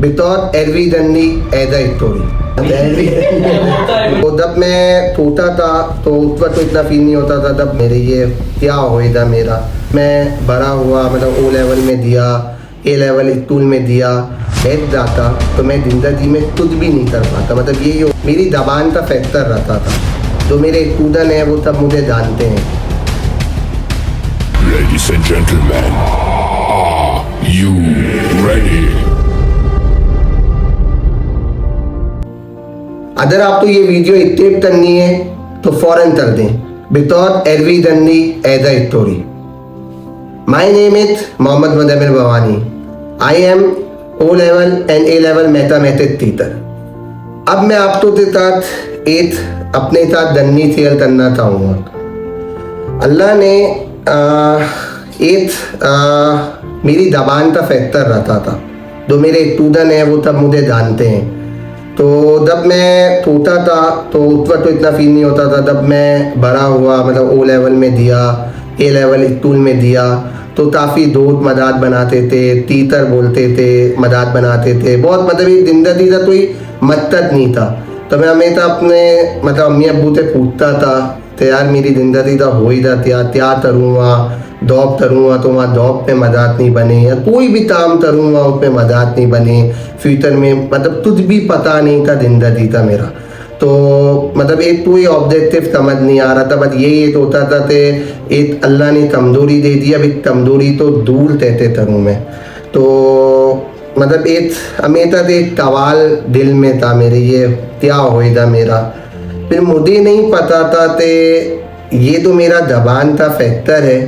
without evidently either story. तो जब मैं छोटा था तो उस वक्त तो इतना फील नहीं होता था, तब मेरे ये क्या होएगा मेरा। मैं बड़ा हुआ, मतलब ओ लेवल में दिया, ए लेवल स्कूल में दिया, बैठ जाता तो मैं जिंदगी में कुछ भी नहीं कर पाता। मतलब ये मेरी जबान का फैक्टर रहता था। जो मेरे स्टूडेंट हैं वो सब मुझे जानते हैं। Ladies and gentlemen, are you ready? अगर आपको ये वीडियो स्किप करनी है तो फौरन कर दें। Without evidently as a story. My name is Mohammad Mudammir Bhavani. I am O level and A level mathematics teacher. अब मैं आपको के साथ एक अपने साथ जर्नी शेयर करना चाहूँगा। अल्लाह ने मेरी ज़बान का फैक्टर रखा था। जो मेरे स्टूडेंट हैं वो सब मुझे जानते हैं। तो जब मैं छोटा था तो उस वक्त तो इतना फील नहीं होता था। जब मैं बड़ा हुआ, मतलब ओ लेवल में दिया, ए लेवल स्कूल में दिया, तो काफ़ी दोस्त मजाक बनाते थे, टीचर बोलते थे, मजाक बनाते थे। बहुत मतलब एक जिंदगी का कोई मकसद नहीं था। तो मैं हमेशा अपने मतलब अम्मी अब्बू से पूछता था तो यार मेरी ज़िंदगी का हो ही जाती यार, क्या करूँगा, जॉब करूँगा तो वहाँ जॉब पे मजाक नहीं बने, या कोई भी काम करूँगा उस पर मजाक नहीं बने फ्यूचर में। मतलब कुछ भी पता नहीं था जिंदगी का मेरा। तो मतलब एक कोई ऑब्जेक्टिव समझ नहीं आ रहा था। बस यही एक होता था कि एक अल्लाह ने कमज़ोरी दे दी, अब एक कमज़ोरी तो दूर रहते करूँ मैं। तो मतलब एक हमेशा से एक सवाल दिल में था मेरे, ये क्या होएगा मेरा। फिर मुझे नहीं पता था कि ये तो मेरा ज़बान का फैक्टर है,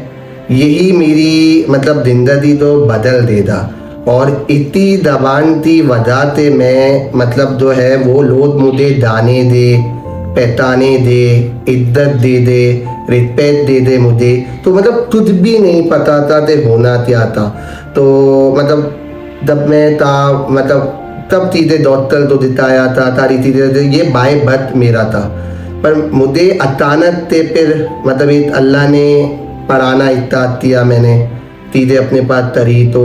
यही मेरी मतलब ज़िंदगी तो बदल देगा। और इतनी ज़बान की वजह से मैं मतलब जो है वो लोग मुझे जाने दे, पहचाने दे, इज्जत दे दे, रिस्पेक्ट दे दे मुझे। तो मतलब कुछ भी नहीं पता था कि होना क्या था। तो मतलब जब मैं था मतलब तब चीज़ें डॉक्टर तो जिताया था, सारी चीज़ें ये बाय बर्थ मेरा था। पर मुझे अचानक से फिर मतलब एक अल्लाह ने पढ़ाना स्टार्ट किया, मैंने चीज़ें अपने पास करी। तो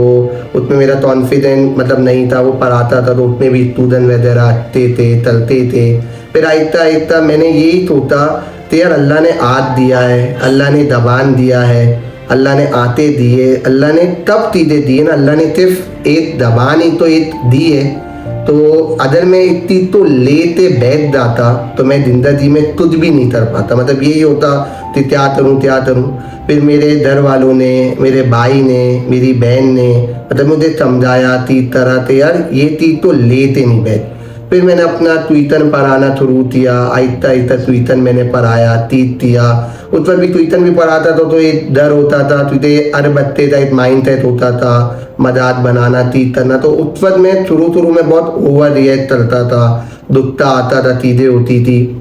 उसमें मेरा कॉन्फिडेंस मतलब नहीं था। वो पढ़ाता था तो उसमें भी स्टूडेंट वगैरह आते थे, चलते थे। फिर आहिस्ता आहिस्ता मैंने यही सोचा कि यार अल्लाह ने आँख दिया है, अल्लाह ने ज़बान दिया है, अल्लाह ने आते दिए, अल्लाह ने तब चीज़ें दी है ना। अल्लाह ने सिर्फ एक ज़बान ही तो एक दी है। तो अगर मैं एक चीज़ तो लेते बैठ जाता तो मैं ज़िंदगी में कुछ भी नहीं कर पाता। मतलब यही होता कि क्या करूँ क्या करूँ। फिर मेरे घर वालों ने, मेरे भाई ने, मेरी बहन ने मतलब मुझे समझाया तीस तरह से यार ये चीज़ तो लेते नहीं बैठ। फिर मैंने अपना ट्यूशन पढ़ाना शुरू किया। आहिस्ता आहिस्ता ट्यूशन मैंने पढ़ाया, तीस किया। उस पर भी ट्यूशन भी पढ़ाता था तो एक डर होता था, तुझे हर बच्चे का एक माइंड सेट होता था, मजाक बनाना, तीस करना। तो उस वक्त मैं शुरू में बहुत ओवर रिएक्ट करता था, दुखता आता था, चीज़ें होती थी।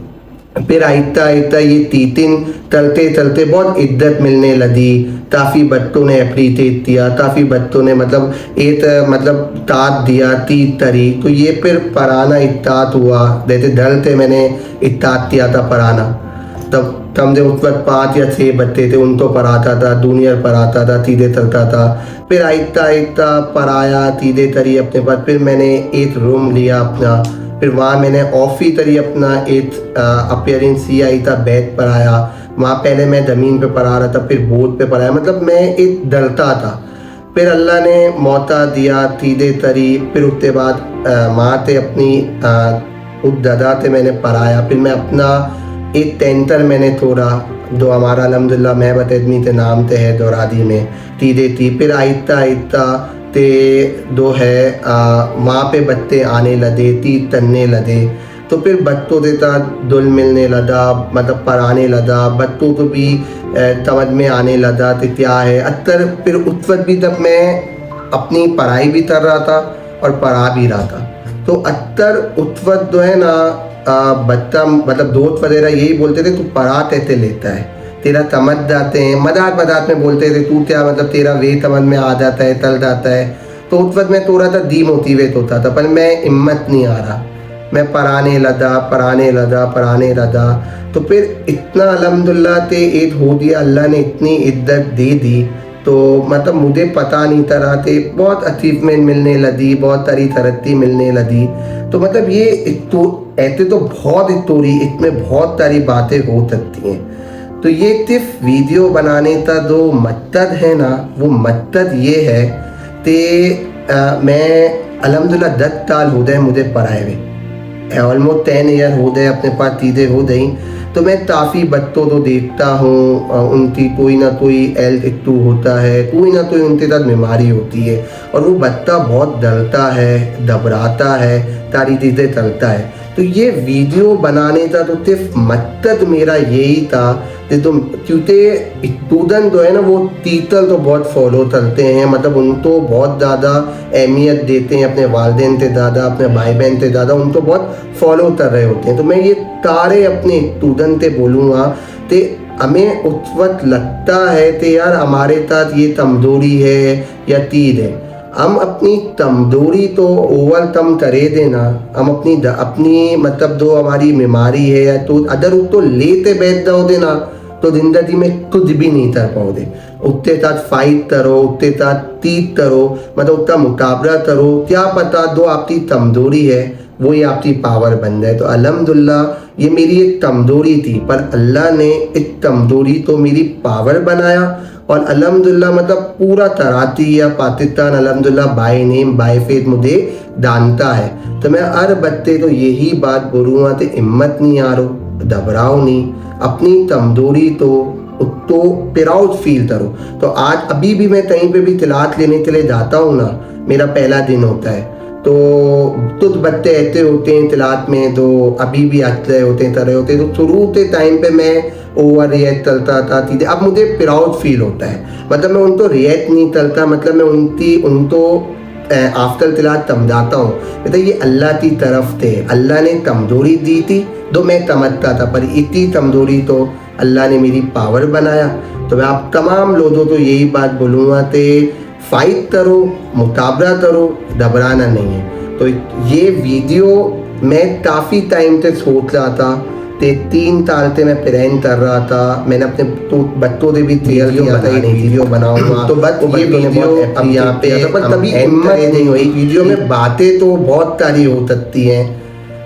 फिर आहिस्ता आहिस्ता ये तीतिन चलते चलते बहुत इज्जत मिलने लगी। काफ़ी बच्चों ने अप्रिशिएट किया, काफ़ी बच्चों ने मतलब एक मतलब साथ दिया, तीस तरी। तो ये फिर पढ़ाना स्टार्ट हुआ। जैसे डर से मैंने स्टार्ट किया था पढ़ाना, तब समझे उस वक्त 5 या 6 बच्चे थे, उनको पढ़ाता था, जूनियर पढ़ाता था, सीधे चलता था। फिर आहिस्ता आहिस्ता पढ़ाया, सीधे तरी अपने पास। फिर मैंने एक रूम लिया अपना। फिर वहाँ मैंने ऑफिस तरी अपना एक अपियरेंस आई था, बैठ पढ़ाया। वहाँ पहले मैं ज़मीन पे पढ़ा रहा था, फिर बोर्ड पे पढ़ाया। मतलब मैं एक डरता था। फिर अल्लाह ने मौका दिया, सीधे तरी। फिर उसके बाद वहाँ से अपनी उस दादा से मैंने पढ़ाया। फिर मैं अपना एक टेंटर मैंने छोड़ा, जो हमारा अल्हम्दुलिल्लाह महबत आदमी के नाम से है दोरादी में, सीधे थी। फिर आहिस्ता आहिस्ता ते जो है वहाँ पे बच्चे आने लगे, तीस तनने लगे। तो फिर बच्चों के साथ दुल मिलने लगा, मतलब पढ़ाने लगा। बच्चों को भी समझ में आने लगा कि क्या है अक्सर। फिर उस वक्त भी जब मैं अपनी पढ़ाई भी कर रहा था और पढ़ा भी रहा था, तो अक्सर उस वक्त जो है ना बच्चा मतलब दोस्त वगैरह यही बोलते थे तू पढ़ा कैसे लेता है, तेरा समझ जाते हैं। मजाक मजाक में बोलते थे तू क्या मतलब तेरा वे समझ में आ जाता है, चल जाता है। तो उस वक्त मैं थोड़ा सा डीमोटिवेट होता था, पर मैं हिम्मत नहीं आ रहा। मैं पढ़ाने लगा। तो फिर इतना अल्हम्दुलिल्लाह ते एक हो दिया, अल्लाह ने इतनी इज्जत दे दी तो मतलब मुझे पता नहीं तरह थे बहुत अचीवमेंट मिलने लगी, बहुत सारी तरक्की मिलने लगी। तो मतलब ये ऐसे तो बहुत स्टोरी, इसमें बहुत सारी बातें हो सकती हैं। तो ये सिर्फ वीडियो बनाने का जो मकसद है ना, वो मकसद ये है कि मैं अल्हम्दुलिल्लाह 10 साल हो गए मुझे पढ़ाए हुए, ऑलमोस्ट 10 ईयर हो गए अपने पास चीज़ें हो गई। तो मैं काफ़ी बच्चों को देखता हूँ, उनकी कोई ना कोई हेल्थ इशू होता है, कोई ना कोई उनके साथ बीमारी होती है, और वो बच्चा बहुत डरता है, घबराता है, सारी चीज़ें चलता है। तो ये वीडियो बनाने का तो सिर्फ मकसद मेरा यही था कि तो क्योंकि स्टूडेंट जो है ना वो टीचर तो बहुत फॉलो करते हैं, मतलब उनको बहुत ज़्यादा अहमियत देते हैं, अपने वालिदैन से ज़्यादा, अपने भाई बहन से ज़्यादा उनको बहुत फॉलो कर रहे होते हैं। तो मैं ये सारे अपने स्टूडेंट से बोलूँगा कि हमें उस वक्त लगता है कि यार हमारे साथ ये कमज़ोरी है या चीज़ है, हम अपनी कमज़ोरी तो ओवरकम करे देना, हम अपनी मतलब जो हमारी बीमारी है या तो अगर उसको लेते बैठ जाओ देना तो ज़िंदगी में कुछ भी नहीं कर पाओगे। उसके साथ फाइट करो, उसके साथ तीत करो, मतलब उसका मुकाबला करो, क्या पता जो आपकी कमज़ोरी है वो ही आपकी पावर बन जाए। तो अल्हम्दुलिल्लाह ये मेरी एक कमज़ोरी थी, पर अल्लाह ने इस कमज़ोरी को मेरी पावर बनाया, और अल्हम्दुलिल्लाह मतलब पूरा कराची या पाकिस्तान अल्हम्दुलिल्लाह बाय नेम बाय फेथ मुझे जानता है। तो मैं हर बच्चे को यही बात बोलूँगा कि हिम्मत नहीं हारो, घबराओ नहीं, अपनी कमज़ोरी तो प्राउड फील करो। तो आज अभी भी मैं कहीं पे भी तिलावत लेने के लिए जाता हूँ ना, मेरा पहला दिन होता है, तो कुछ बच्चे ऐसे होते हैं तिलावत में तो अभी भी अच्छे होते हैं, तरह होते हैं। तो शुरू के टाइम पे मैं ओवर रिएक्ट चलता था चीज़ें, अब मुझे प्राउड फील होता है, मतलब मैं उनको रिएक्ट नहीं करता, मतलब मैं उनको आफ्टर तिलावत समझाता हूँ मतलब ये अल्लाह की तरफ थे, अल्लाह ने कमज़ोरी दी थी तो मैं समझता था, पर इतनी कमज़ोरी तो अल्लाह ने मेरी पावर बनाया। तो मैं आप तमाम लोगों को यही बात बोलूँगा कि फाइट करो, मुकाबला करो, घबराना नहीं है। तो ये वीडियो मैं काफ़ी टाइम से सोच रहा था, 3 साल से मैं प्लान कर रहा था, मैंने अपने बच्चों से भी क्लियर किया था ये वीडियो बनाऊंगा, तो बस ये वीडियो अब यहाँ पे पर कभी हिम्मत नहीं हुई। वीडियो में बातें तो बहुत सारी हो सकती हैं,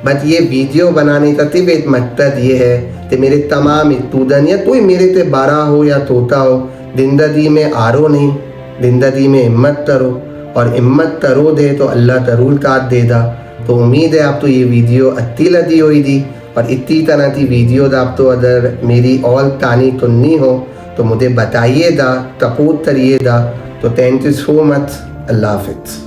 बस ये वीडियो बनाने का सिर्फ एक मकसद ये है कि मेरे तमाम स्टूडेंट या कोई मेरे से बड़ा हो या छोटा हो, जिंदगी में हारो नहीं, जिंदगी में हिम्मत करो, और हिम्मत करो दे तो अल्लाह जरूर काट देगा। तो उम्मीद है आपको ये वीडियो अच्छी लगी होगी थी, और इतनी तरह की वीडियोज़ आप तो अगर मेरी और कहानी सुननी हो तो मुझे बताइएगा, सपोर्ट करिएगा। तो थैंक यू सो मच, अल्लाह हाफिज़।